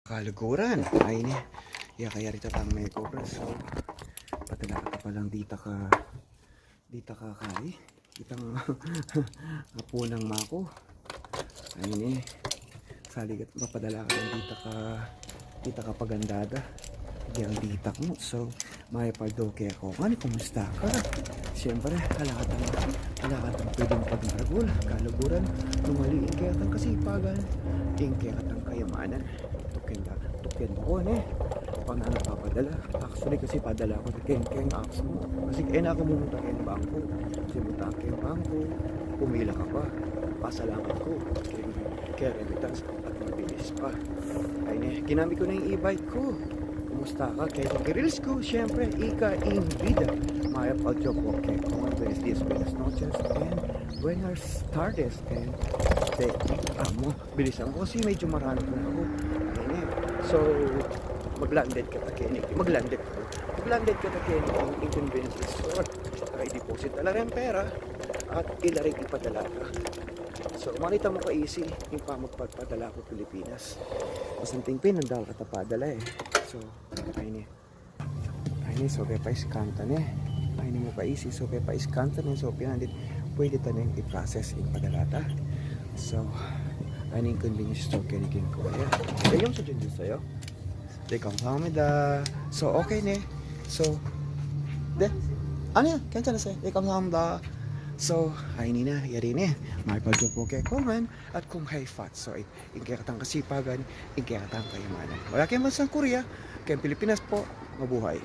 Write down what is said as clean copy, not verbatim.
Kaluguran ay ni ya kaya rito tang may cobra so patala ka pa lang dita ka kay itang apo ng mako ay ni saligat mapadala ka lang dita ka pagandada di ang dita mo so may padoke ako ngani kumusta ka siyempre halakatan pwedeng pagmaragol kaluguran lumaliin kaya tang kasipagan kaya tang kayamanan tukin mo ko pang ano papadala actually kasi padala ko sa keng apps mo kasi kaya ako pumunta keng bangko kasi punta keng bangko pumila ka pa pasalamat ko kaya remittance at mabilis pa ay ginamit ko na yung e-bike ko kumusta ka kaya yung reels ko syempre ika-in vida maya pagjo ko kaya kung ano is this buenas noches and buenas tardes and mo bilisan ko kasi medyo marami na ako so maglanded ka ta kenik maglanded ka ta kenik ang inconvenience is short saka i-deposit na lang yung pera at ilarig ipadala ka so makita mo ka easy yung pa magpadala ko Pilipinas masanting pinandal ka ta padala so ayun so kaya pa iskanta ayun mo ka easy so kaya pa iskanta so pinandit pwede ta na yung i-process yung padala ta so ayun yung convenience store kenikin ko yung sa dyan sa'yo 감사합니다. So okay ne. So 네. 아니야 괜찮았어요. 네 감사합니다. So ay nina yari ne. May pagyo po kay Kuman at kung hay fat. So ingkayatang kasipagan, ingkayatang kayamanan. Wala kayong mansang Korea, kay Pilipinas po, mabuhay.